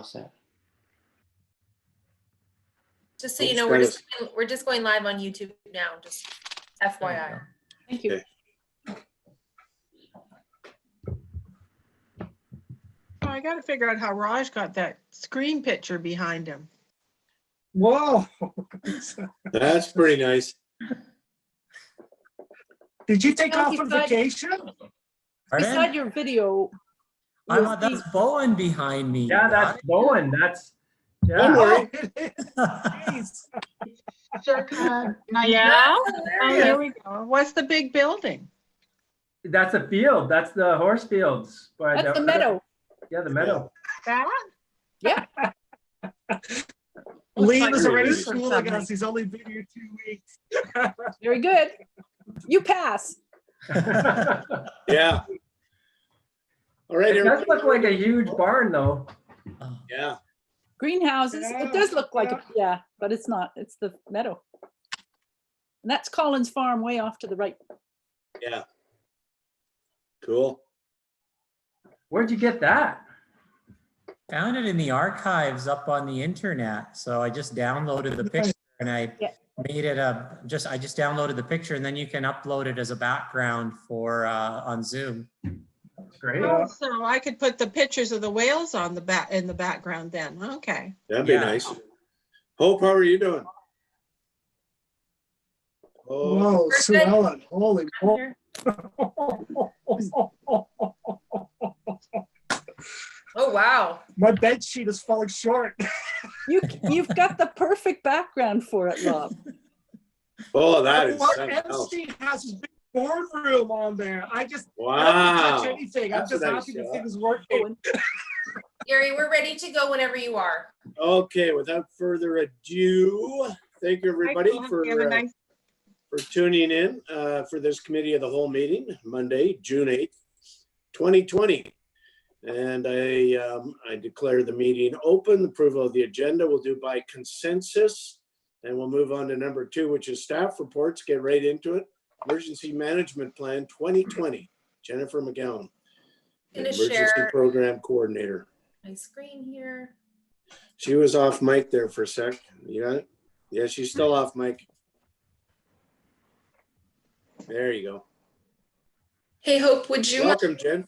all set. Just so you know, we're just going live on YouTube now, just FYI. Thank you. Okay. Oh, I got to figure out how Raj got that screen picture behind him. Whoa. That's pretty nice. Did you take No, off on vacation? Beside your video. That's Bowen behind me. Yeah, that's Bowen. That's, Don't yeah. worry. Jeez. Yeah. Oh, there we go. What's the big building? That's a field. That's the horse fields. That's the meadow. Yeah, the meadow. That? Yeah. Liam is already Looks like schooling something. us. He's only been here 2 weeks. Very good. You pass. Yeah. All right, It does everybody. look like a huge barn, though. Yeah. Greenhouses. It does look like a, yeah, but it's not. It's the meadow. And that's Collins Farm way off to the right. Yeah. Cool. Where'd you get that? Found it in the archives up on the internet. So I just downloaded the picture and I made it I just downloaded the picture and then you can upload it as a background for on Zoom. Great. Oh, so I could put the pictures of the whales on the in the background then. Okay. That'd be nice. Hope, how are you doing? Oh, Whoa, Sue Ellen. Holy moly. Oh, wow. My bed sheet is falling short. You've got the perfect background for it, love. oh, that is Mark something else. Epstein has his big boardroom on there. I don't Wow. touch anything. I'm That's just a nice happy to shot. things working. Gary, we're ready to go whenever you are. Okay, without further ado, thank you everybody for tuning in for this committee of the whole meeting, Monday, June 8th, 2020. And I declare the meeting open. The approval of the agenda we'll do by consensus. And we'll move on to number 2, which is staff reports. Get right into it. Emergency Management Plan 2020. Jennifer McGowan, Emergency Share Program Coordinator. my screen here. She was off mic there for a sec. You got it? Yeah, she's still off mic. There you go. Hey, Hope, would you Welcome, Jen.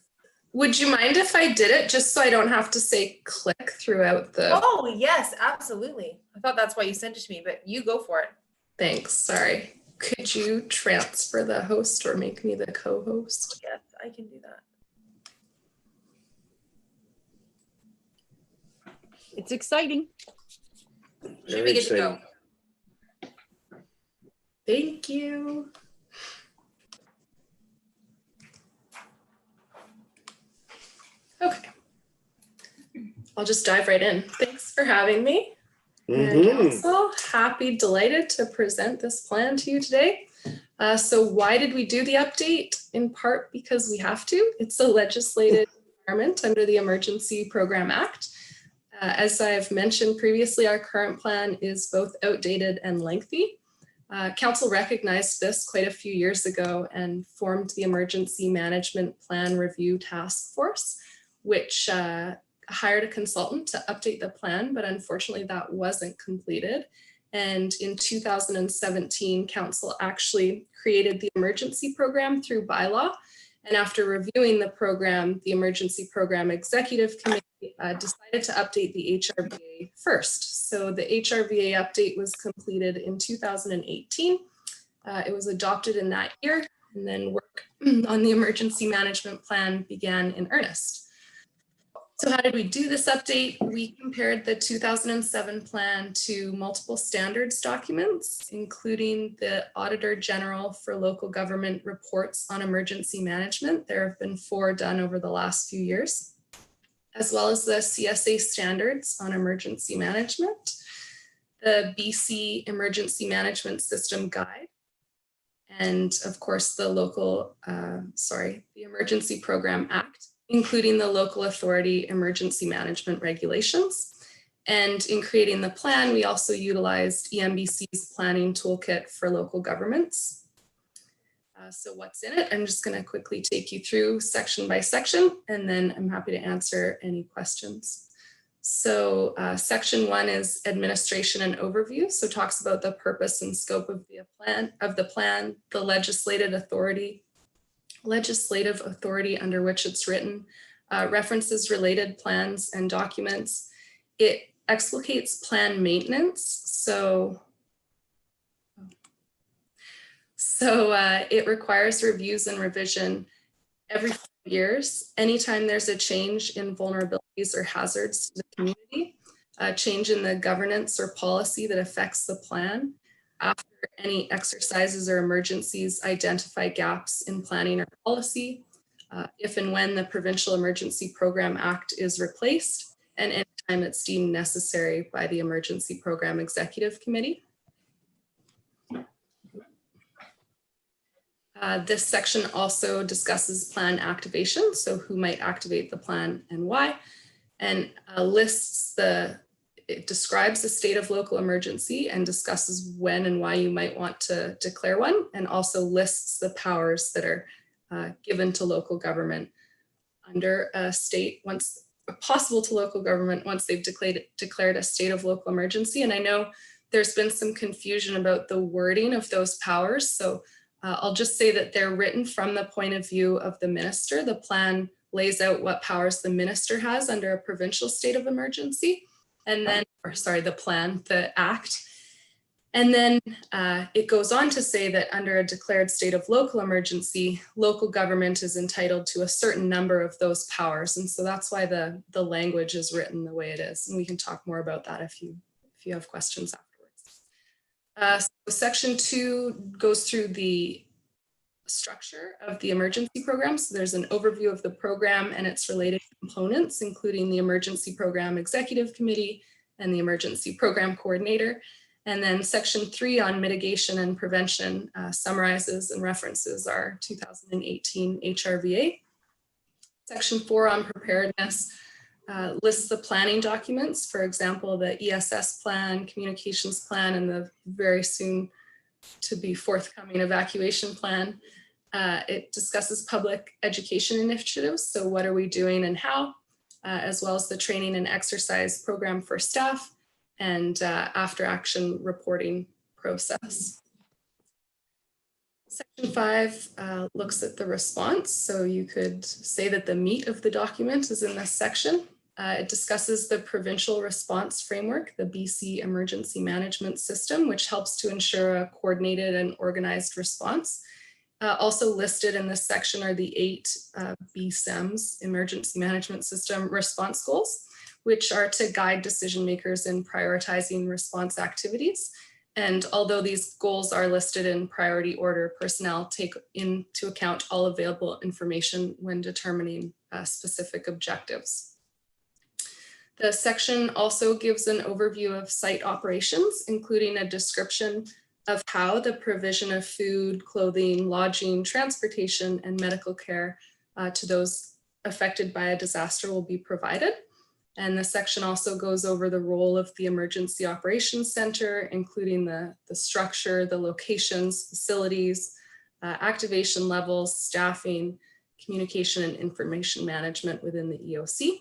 would you mind if I did it just so I don't have to say click throughout the Oh, yes, absolutely. I thought that's why you sent it to me, but you go for it. Thanks, sorry. Could you transfer the host or make me the co-host? Yes, I can do that. It's exciting. Should be good to go. Thank you. Okay. I'll just dive right in. Thanks for having me. Council, happy, delighted to present this plan to you today. So why did we do the update? In part because we have to. It's a legislated requirement under the Emergency Program Act. As I've mentioned previously, our current plan is both outdated and lengthy. Council recognized this quite a few years ago and formed the Emergency Management Plan Review Task Force, which hired a consultant to update the plan, but unfortunately that wasn't completed. And in 2017, Council actually created the emergency program through Bylaw. And after reviewing the program, the Emergency Program Executive Committee decided to update the HRVA first. So the HRVA update was completed in 2018. It was adopted in that year, and then work on the emergency management plan began in earnest. So how did we do this update? We compared the 2007 plan to multiple standards documents, including the Auditor General for Local Government reports on emergency management. There have been 4 done over the last few years, as well as the CSA standards on emergency management, the BC Emergency Management System Guide, and of course the the Emergency Program Act, including the Local Authority Emergency Management Regulations. And in creating the plan, we also utilized EMBC's planning toolkit for local governments. So what's in it? I'm just going to quickly take you through section by section, and then I'm happy to answer any questions. So section 1 is administration and overview. So talks about the purpose and scope of the plan, the legislative authority under which it's written, references related plans and documents. It explicates plan maintenance. So it requires reviews and revision every 5 years. Anytime there's a change in vulnerabilities or hazards to the community, a change in the governance or policy that affects the plan, after any exercises or emergencies identify gaps in planning or policy, if and when the Provincial Emergency Program Act is replaced, and anytime it's deemed necessary by the Emergency Program Executive Committee. This section also discusses plan activation, so who might activate the plan and why, and it describes the state of local emergency and discusses when and why you might want to declare one, and also lists the powers that are given to local government under a state, once possible to local government once they've declared a state of local emergency. And I know there's been some confusion about the wording of those powers. So I'll just say that they're written from the point of view of the minister. The plan lays out what powers the minister has under a provincial state of emergency. And then, the act. And then it goes on to say that under a declared state of local emergency, local government is entitled to a certain number of those powers. And so that's why the language is written the way it is. And we can talk more about that if you have questions afterwards. So section 2 goes through the structure of the emergency program. So there's an overview of the program and its related components, including the Emergency Program Executive Committee and the Emergency Program Coordinator. And then section 3 on mitigation and prevention summarizes and references our 2018 HRVA. Section 4 on preparedness lists the planning documents, for example, the ESS plan, communications plan, and the very soon to be forthcoming evacuation plan. It discusses public education initiatives. So what are we doing and how, as well as the training and exercise program for staff and after action reporting process. Section 5 looks at the response. So you could say that the meat of the document is in this section. It discusses the provincial response framework, the BC Emergency Management System, which helps to ensure a coordinated and organized response. Also listed in this section are the 8 BSEMS, Emergency Management System response goals, which are to guide decision makers in prioritizing response activities. And although these goals are listed in priority order, personnel take into account all available information when determining specific objectives. The section also gives an overview of site operations, including a description of how the provision of food, clothing, lodging, transportation, and medical care to those affected by a disaster will be provided. And the section also goes over the role of the Emergency Operations Center, including the structure, the locations, facilities, activation levels, staffing, communication and information management within the EOC.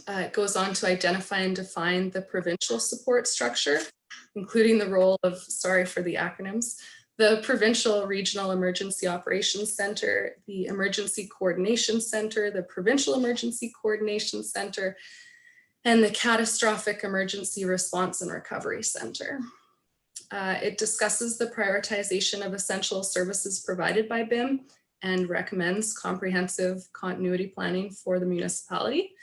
It goes on to identify and define the provincial support structure, including the role of, sorry for the acronyms, the Provincial Regional Emergency Operations Center, the Emergency Coordination Center, the Provincial Emergency Coordination Center, and the Catastrophic Emergency Response and Recovery Center. It discusses the prioritization of essential services provided by BIM and recommends comprehensive continuity planning for the municipality,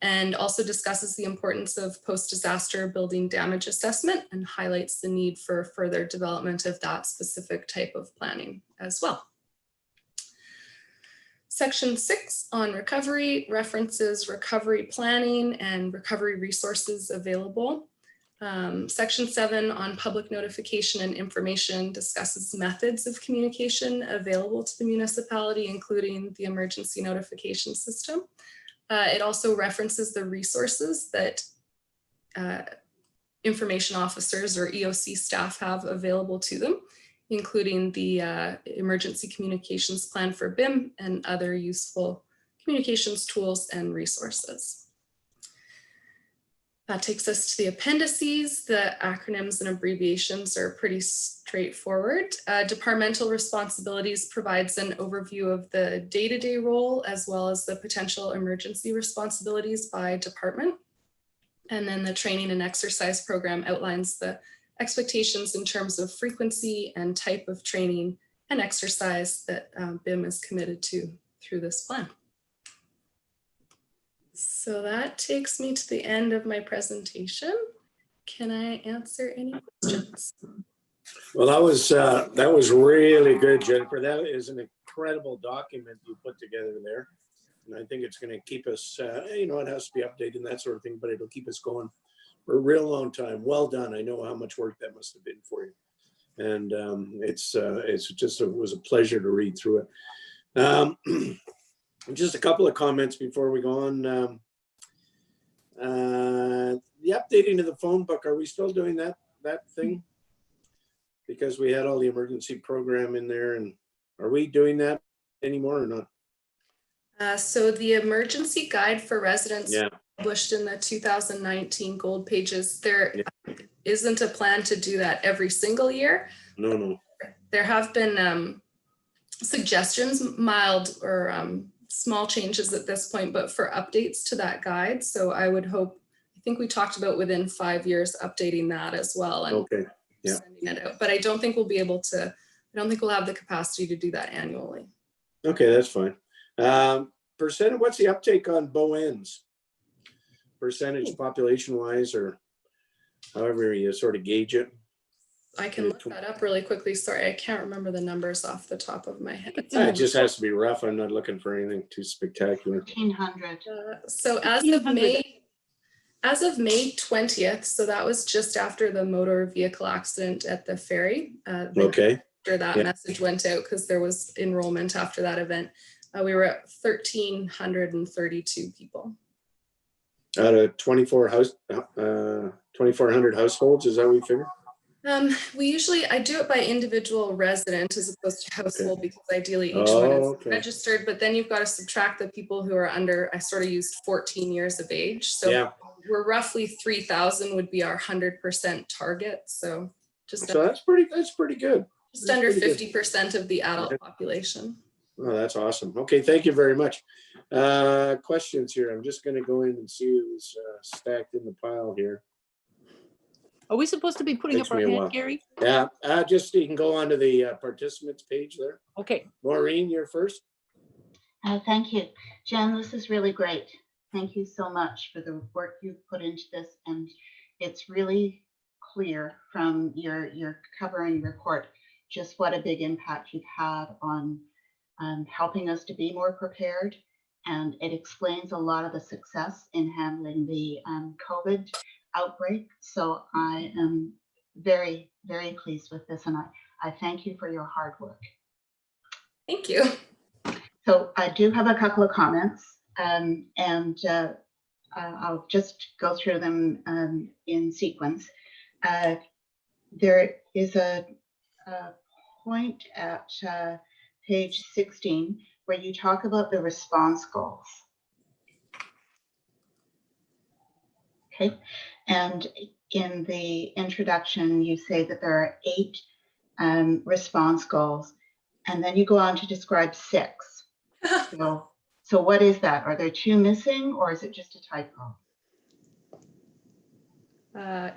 and also discusses the importance of post-disaster building damage assessment and highlights the need for further development of that specific type of planning as well. Section 6 on recovery references recovery planning and recovery resources available. Section 7 on public notification and information discusses methods of communication available to the municipality, including the emergency notification system. It also references the resources that information officers or EOC staff have available to them, including the emergency communications plan for BIM and other useful communications tools and resources. That takes us to the appendices. The acronyms and abbreviations are pretty straightforward. Departmental responsibilities provides an overview of the day-to-day role as well as the potential emergency responsibilities by department. And then the training and exercise program outlines the expectations in terms of frequency and type of training and exercise that BIM is committed to through this plan. So that takes me to the end of my presentation. Can I answer any questions? Well, that was really good, Jennifer. That is an incredible document you put together there. And I think it's going to keep us, you know, it has to be updated and that sort of thing, but it'll keep us going for a real long time. Well done. I know how much work that must have been for you. And it was a pleasure to read through it. Just a couple of comments before we go on. The updating of the phone book, are we still doing that thing? Because we had all the emergency program in there, and are we doing that anymore or not? So the emergency guide for residents, Yeah, published in the 2019 gold pages, there isn't a plan to do that every single year. no. There have been suggestions, mild or small changes at this point, but for updates to that guide. So I would hope, I think we talked about within 5 years updating that as well and Okay, yeah. sending it out. But I don't think we'll be able to, I don't think we'll have the capacity to do that annually. Okay, that's fine. Percentage, what's the uptake on bow ends? Percentage population wise, or however you sort of gauge it? I can look that up really quickly. Sorry, I can't remember the numbers off the top of my head. It just has to be rough. I'm not looking for anything too spectacular. 1,500. So as of May 20th, so that was just after the motor vehicle accident at the ferry. Okay. After that message went out, because there was enrollment after that event, we were at 1,332 people. Out of 2,400 households, is that what we figure? We usually, I do it by individual resident as opposed to household, because ideally each one is registered, but then you've got to subtract the people who are under, I sort of used 14 years of age. So we're roughly 3,000 would be our 100% target. So that's pretty good. Just under 50% of the adult population. Oh, that's awesome. Okay, thank you very much. Questions here. I'm just going to go in and see who's stacked in the pile here. Are we supposed to be putting up our hand, Gary? Yeah, just you can go onto the participants page there. Okay. Maureen, you're first. Thank you. Jen, this is really great. Thank you so much for the work you've put into this. And it's really clear from your covering report just what a big impact you've had on helping us to be more prepared. And it explains a lot of the success in handling the COVID outbreak. So I am very, very pleased with this, and I thank you for your hard work. Thank you. So I do have a couple of comments, and I'll just go through them in sequence. There is a point at page 16 where you talk about the response goals. Okay, and in the introduction, you say that there are 8 response goals, and then you go on to describe 6. So what is that? Are there 2 missing, or is it just a typo?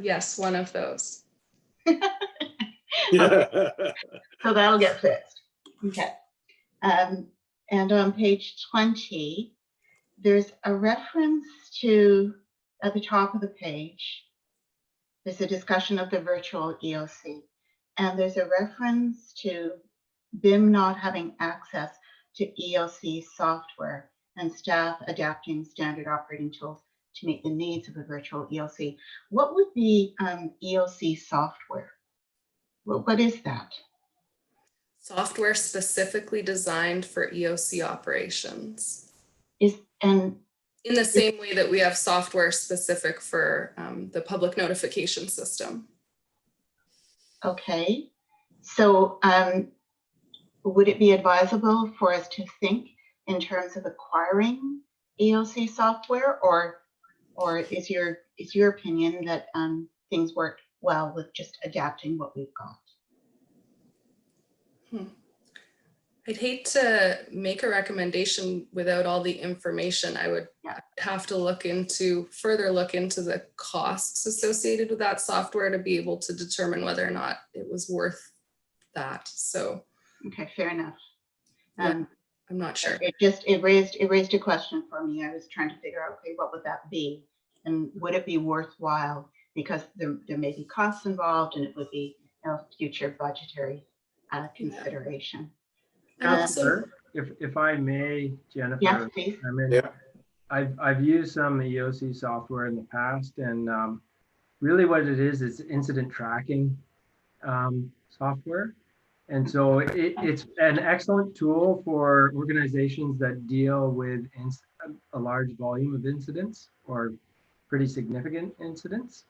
Yes, one of those. So that'll get fixed. Okay. And on page 20, there's a reference to, at the top of the page, there's a discussion of the virtual EOC. And there's a reference to BIM not having access to EOC software and staff adapting standard operating tools to meet the needs of a virtual EOC. What would be EOC software? What is that? Software specifically designed for EOC operations. In the same way that we have software specific for the public notification system. Okay, so would it be advisable for us to think in terms of acquiring EOC software, or Or is your opinion that things worked well with just adapting what we've got? I'd hate to make a recommendation without all the information. I would have to further look into the costs associated with that software to be able to determine whether or not it was worth that. So. Okay, fair enough. I'm not sure. It raised a question for me. I was trying to figure out, okay, what would that be? And would it be worthwhile? Because there may be costs involved and it would be, you know, future budgetary consideration. If I may, Jennifer, yes, please. I mean, I've used some EOC software in the past, and really what it is incident tracking software. And so it's an excellent tool for organizations that deal with a large volume of incidents or pretty significant incidents.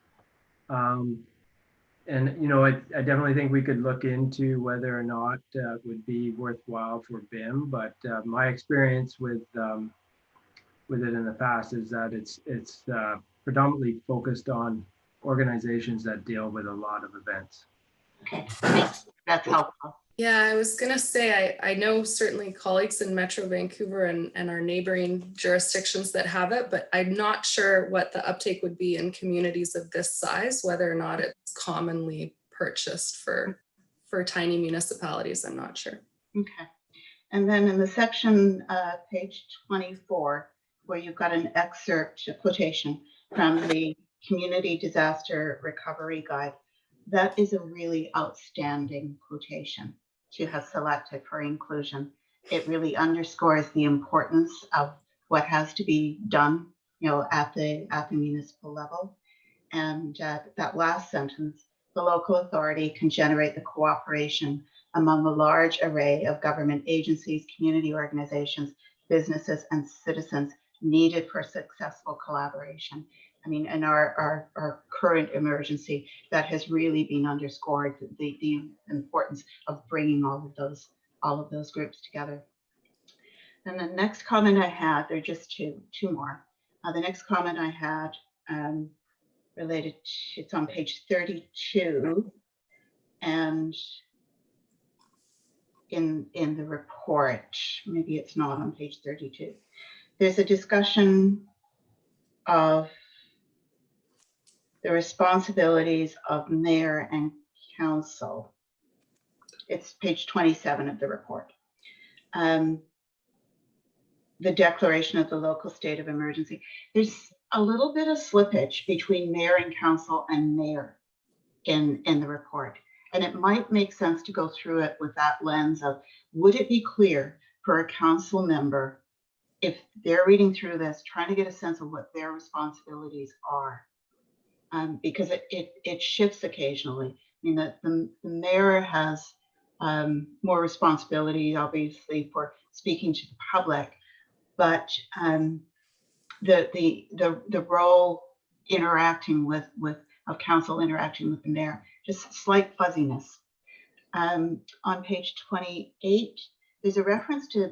And, you know, I definitely think we could look into whether or not it would be worthwhile for BIM, but my experience with it in the past is that it's predominantly focused on organizations that deal with a lot of events. Okay, that's helpful. Yeah, I was gonna say, I know certainly colleagues in Metro Vancouver and our neighboring jurisdictions that have it, but I'm not sure what the uptake would be in communities of this size, whether or not it's commonly purchased for tiny municipalities. I'm not sure. Okay. And then in the section, page 24, where you've got an excerpt, a quotation from the Community Disaster Recovery Guide, that is a really outstanding quotation to have selected for inclusion. It really underscores the importance of what has to be done, you know, at the municipal level. And that last sentence, the local authority can generate the cooperation among a large array of government agencies, community organizations, businesses, and citizens needed for successful collaboration. I mean, in our current emergency, that has really been underscored, the importance of bringing all of those groups together. And the next comment I had, there are just two more. The next comment I had related to, it's on page 32, and in the report, maybe it's not on page 32. There's a discussion of the responsibilities of mayor and council. It's page 27 of the report. The declaration of the local state of emergency. There's a little bit of slippage between mayor and council and mayor in the report. And it might make sense to go through it with that lens of, would it be clear for a council member if they're reading through this, trying to get a sense of what their responsibilities are? Because it shifts occasionally. I mean, the mayor has more responsibility, obviously, for speaking to the public, but the role interacting with council interacting with the mayor, just slight fuzziness. On page 28, there's a reference to a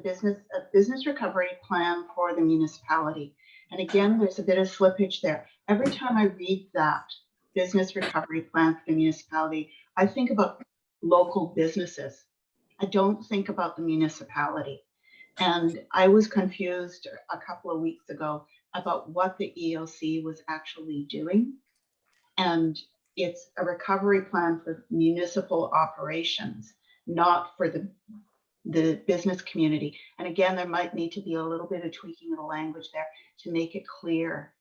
business recovery plan for the municipality. And again, there's a bit of slippage there. Every time I read that business recovery plan for the municipality, I think about local businesses. I don't think about the municipality. And I was confused a couple of weeks ago about what the EOC was actually doing. And it's a recovery plan for municipal operations, not for the business community. And again, there might need to be a little bit of tweaking of the language there to make it clear,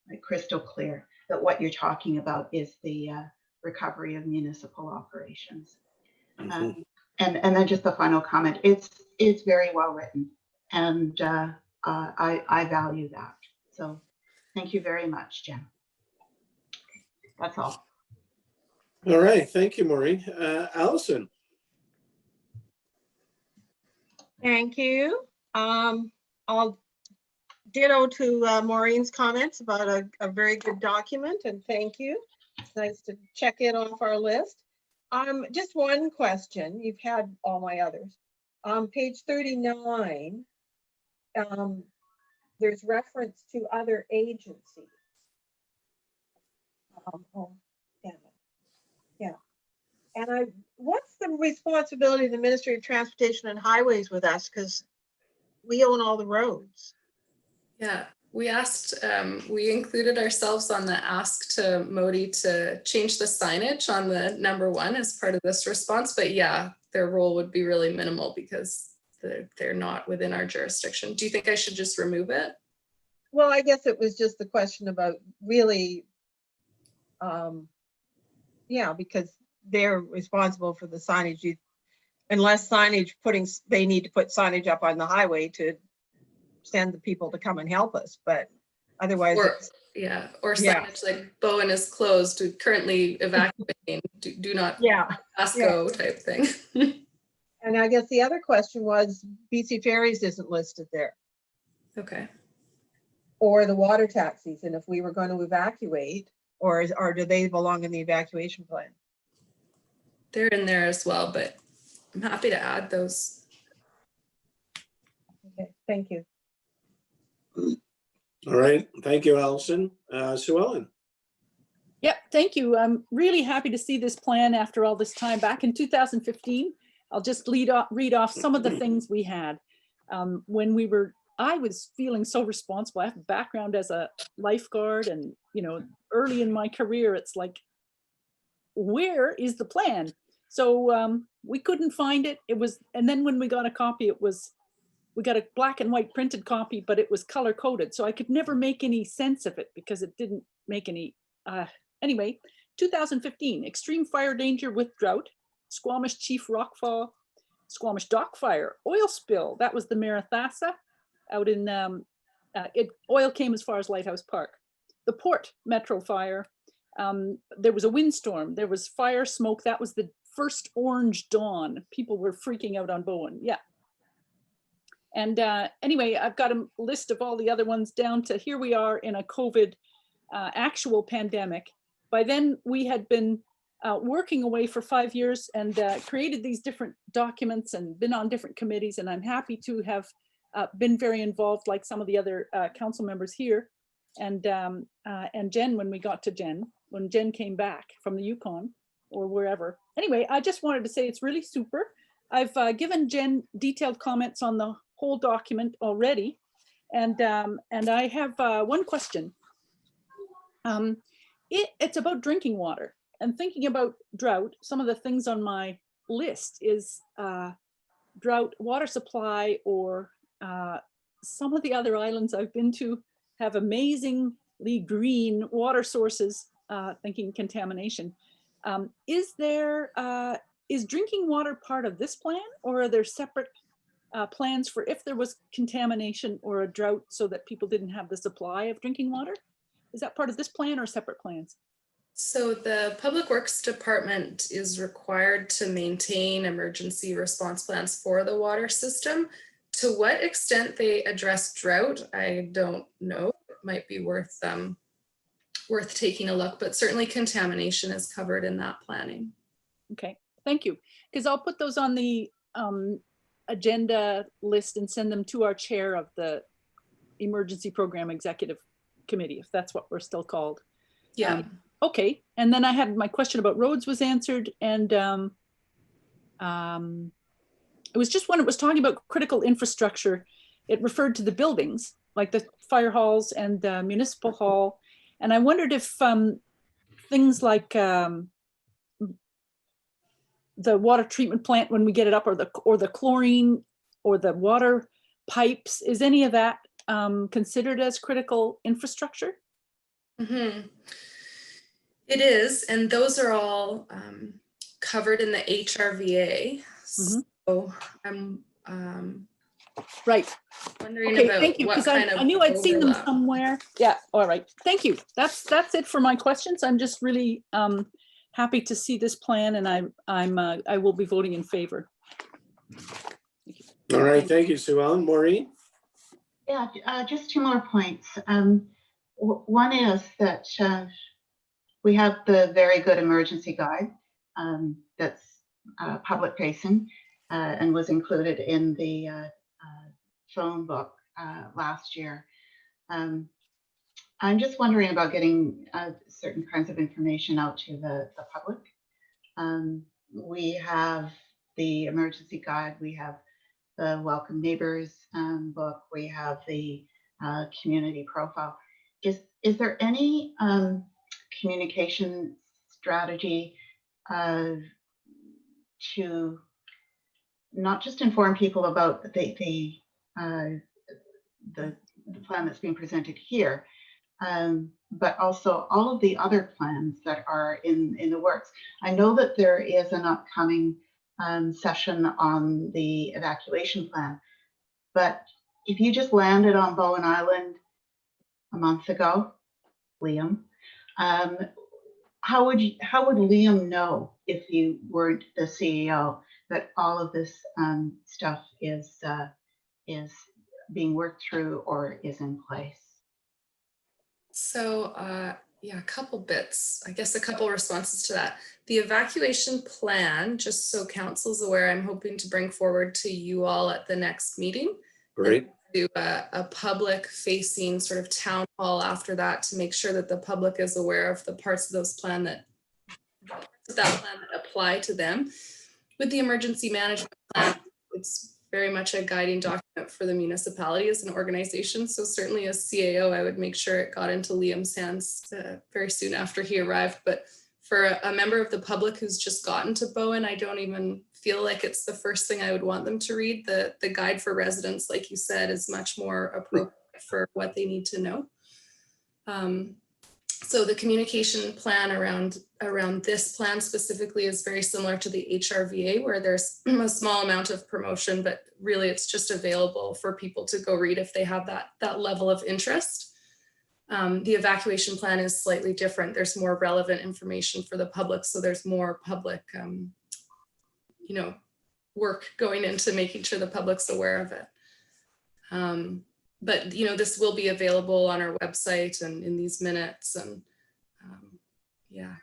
like crystal clear, that what you're talking about is the recovery of municipal operations. Mm-hmm. And then just the final comment, it's very well written, and I value that. So thank you very much, Jen. That's all. All right, thank you, Maureen. Allison. Thank you. I'll ditto to Maureen's comments about a very good document, and thank you. It's nice to check it off our list. Just one question. You've had all my others. Page 39, there's reference to other agencies. Oh, damn it. Yeah. And what's the responsibility of the Ministry of Transportation and Highways with us? Because we own all the roads. Yeah, we asked, we included ourselves on the ask to Modi to change the signage on the #1 as part of this response. But yeah, their role would be really minimal because they're not within our jurisdiction. Do you think I should just remove it? Well, I guess it was just the question about really, yeah, because they're responsible for the signage. Unless signage they need to put signage up on the highway to send the people to come and help us, but otherwise or signage like Bowen is closed, currently evacuating, do not pass go type thing. And I guess the other question was BC Ferries isn't listed there. Okay. Or the water taxis, and if we were going to evacuate, or do they belong in the evacuation plan? They're in there as well, but I'm happy to add those. Okay, thank you. All right, thank you, Allison. Sue Ellen. Yep, thank you. I'm really happy to see this plan after all this time. Back in 2015, I'll just read off some of the things we had. When I was feeling so responsible. I have a background as a lifeguard, and early in my career, it's like, where is the plan? So we couldn't find it. And then when we got a copy, we got a black and white printed copy, but it was color coded. So I could never make any sense of it because it didn't make any, anyway, 2015, extreme fire danger with drought, Squamish Chief rockfall, Squamish dock fire, oil spill. That was the Marathassa out in, oil came as far as Lighthouse Park. The Port Metro fire, there was a windstorm, there was fire smoke. That was the first orange dawn. People were freaking out on Bowen, yeah. And anyway, I've got a list of all the other ones down to here we are in a COVID actual pandemic. By then we had been working away for 5 years and created these different documents and been on different committees. And I'm happy to have been very involved like some of the other council members here. And Jen, when Jen came back from the Yukon or wherever. Anyway, I just wanted to say it's really super. I've given Jen detailed comments on the whole document already. And I have one question. It's about drinking water and thinking about drought. Some of the things on my list is drought, water supply, or some of the other islands I've been to have amazingly green water sources, thinking contamination. Is drinking water part of this plan, or are there separate plans for if there was contamination or a drought so that people didn't have the supply of drinking water? Is that part of this plan or separate plans? So the Public Works Department is required to maintain emergency response plans for the water system. To what extent they address drought, I don't know. It might be worth taking a look, but certainly contamination is covered in that planning. Okay, thank you. Because I'll put those on the agenda list and send them to our chair of the Emergency Program Executive Committee, if that's what we're still called. Yeah. Okay, and then I had my question about roads was answered, and it was just when it was talking about critical infrastructure, it referred to the buildings, like the fire halls and the municipal hall. And I wondered if things like the water treatment plant when we get it up, or the chlorine or the water pipes, is any of that considered as critical infrastructure? Mm-hmm. It is, and those are all covered in the HRVA. Mm-hmm. So I'm right. Wondering okay, about thank you, what kind of I knew I'd seen them overlap. somewhere. Yeah, all right. Thank you. That's it for my questions. I'm just really happy to see this plan, and I will be voting in favor. All right, thank you, Sue Ellen. Maureen? Yeah, just 2 more points. One is that we have the very good emergency guide that's public facing and was included in the phone book last year. I'm just wondering about getting certain kinds of information out to the public. We have the emergency guide, we have the Welcome Neighbors book, we have the community profile. Is there any communication strategy to not just inform people about the plan that's being presented here, but also all of the other plans that are in the works? I know that there is an upcoming session on the evacuation plan, but if you just landed on Bowen Island a month ago, Liam, how would Liam know, if you weren't the CEO, that all of this stuff is being worked through or is in place? So yeah, a couple bits, I guess a couple responses to that. The evacuation plan, just so council's aware, I'm hoping to bring forward to you all at the next meeting. Great. Do a public facing sort of town hall after that to make sure that the public is aware of the parts of those plan that apply to them. With the emergency management plan, it's very much a guiding document for the municipality as an organization. So certainly as CAO, I would make sure it got into Liam's hands very soon after he arrived. But for a member of the public who's just gotten to Bowen, I don't even feel like it's the first thing I would want them to read. The guide for residents, like you said, is much more appropriate for what they need to know. So the communication plan around this plan specifically is very similar to the HRVA, where there's a small amount of promotion, but really it's just available for people to go read if they have that level of interest. The evacuation plan is slightly different. There's more relevant information for the public, so there's more public work going into making sure the public's aware of it. But this will be available on our website and in these minutes, and yeah.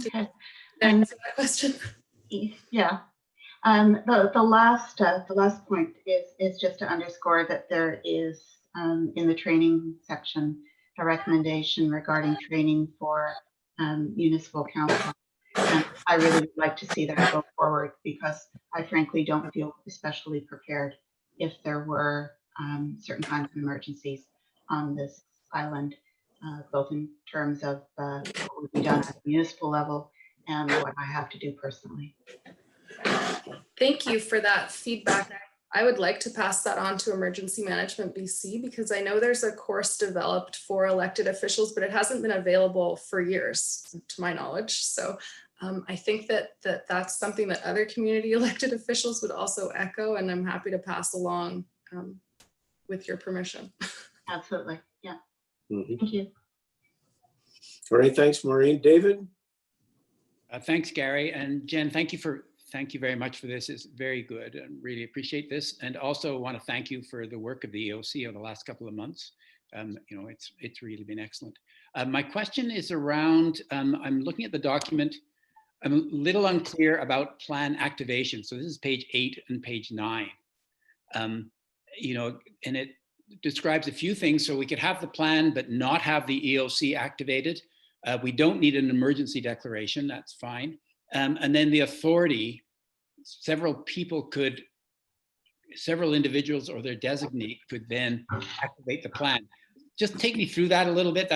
Okay. And answer that question. Yeah. The last point is just to underscore that there is in the training section a recommendation regarding training for municipal council. And I really would like to see that go forward, because I frankly don't feel especially prepared if there were certain kinds of emergencies on this island, both in terms of what would be done at the municipal level and what I have to do personally. Thank you for that feedback. I would like to pass that on to Emergency Management BC, because I know there's a course developed for elected officials, but it hasn't been available for years, to my knowledge. So I think that's something that other community elected officials would also echo, and I'm happy to pass along with your permission. Absolutely. Yeah. Mm-hmm. Thank you. All right. Thanks, Maureen. David? Thanks, Gary. And Jen, thank you very much for this. It's very good and really appreciate this. And also want to thank you for the work of the EOC over the last couple of months. It's really been excellent. My question is around, I'm looking at the document. I'm a little unclear about plan activation. So this is page 8 and page 9. And it describes a few things. So we could have the plan, but not have the EOC activated. We don't need an emergency declaration, that's fine. And then the authority, several individuals or their designee could then activate the plan. Just take me through that a little bit.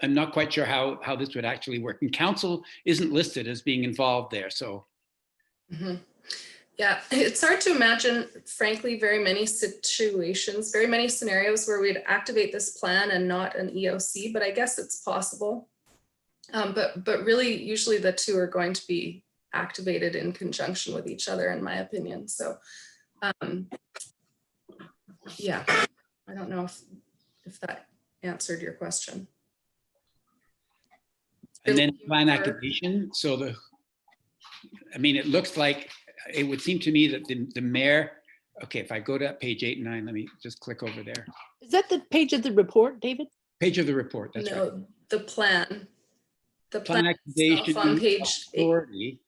I'm not quite sure how this would actually work. And council isn't listed as being involved there, so. Mm-hmm. Yeah, it's hard to imagine, frankly, very many situations, very many scenarios where we'd activate this plan and not an EOC, but I guess it's possible. But really, usually the two are going to be activated in conjunction with each other, in my opinion. So, yeah, I don't know if that answered your question. And then plan activation. So it looks like, it would seem to me that the mayor, okay, if I go to page 8 and 9, let me just click over there. Is that the page of the report, David? Page of the report, that's right. The plan. The plan activation on page 8.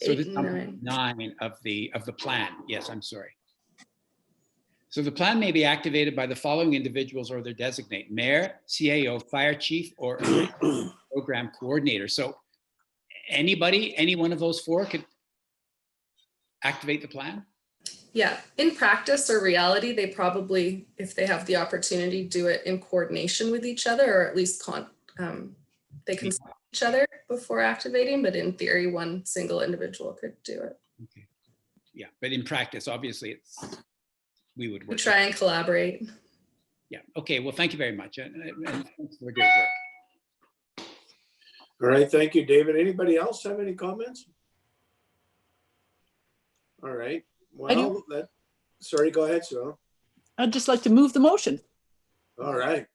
So this is 9 of the plan. Yes, I'm sorry. So the plan may be activated by the following individuals or their designate: mayor, CAO, fire chief, or program coordinator. So anybody, any one of those four could activate the plan? Yeah, in practice or reality, they probably, if they have the opportunity, do it in coordination with each other, or at least they consult each other before activating, but in theory, one single individual could do it. Okay. Yeah, but in practice, obviously, we would We work. try and collaborate. Yeah, okay, well, thank you very much, and thanks for the great work. All right, thank you, David. Anybody else have any comments? All right, well, sorry, go ahead, Sue. I'd just like to move the motion. All right,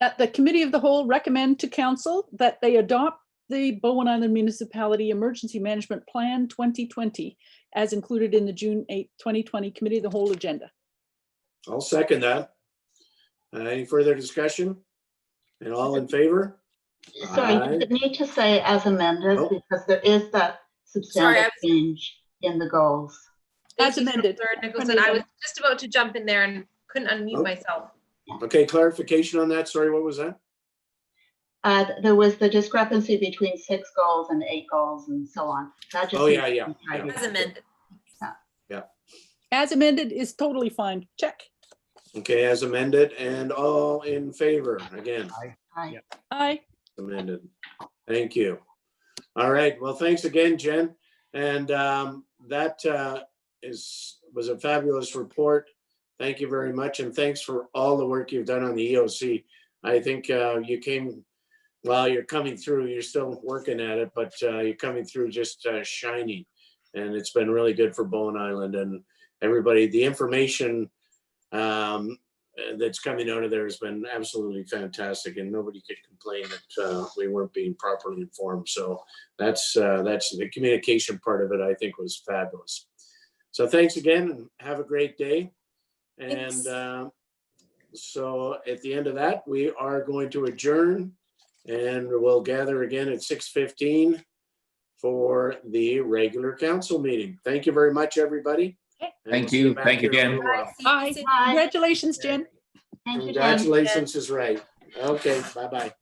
That the Committee of the Whole recommend to Council that they adopt the Bowen Island Municipality Emergency Management Plan 2020 as included in the June 8, 2020 Committee of the Whole agenda. I'll second that. Any further discussion? And all in favor? Sorry, Aye. does it need to say as amended? Oh. Because there is that substantial change in the goals. As Thank you, amended. Councillor Nicholson. I was just about to jump in there and couldn't unmute Oh. myself. Okay, clarification on that. Sorry, what was that? There was the discrepancy between 6 goals and 8 goals and so on. That just Oh, needs yeah, to yeah, be tidied As up. amended. As amended is totally fine. Check. Okay, as amended and all in favor again. Aye. Aye. Amended. Thank you. All right. Well, thanks again, Jen. And that was a fabulous report. Thank you very much. And thanks for all the work you've done on the EOC. I think you came, well, you're coming through, you're still working at it, but you're coming through just shining. And it's been really good for Bowen Island and everybody. The information that's coming out of there has been absolutely fantastic, and nobody could complain that we weren't being properly informed. So that's the communication part of it, I think, was fabulous. So thanks again and have a great day. And so at the end of that, we are going to adjourn and we'll gather again at 6:15 for the regular council meeting. Thank you very much, everybody. And Thank we'll see you. back Thank you, here in a Jen. little while. Aye. Congratulations, Jen. Thank you, Jen. Congratulations is right. Okay, bye-bye.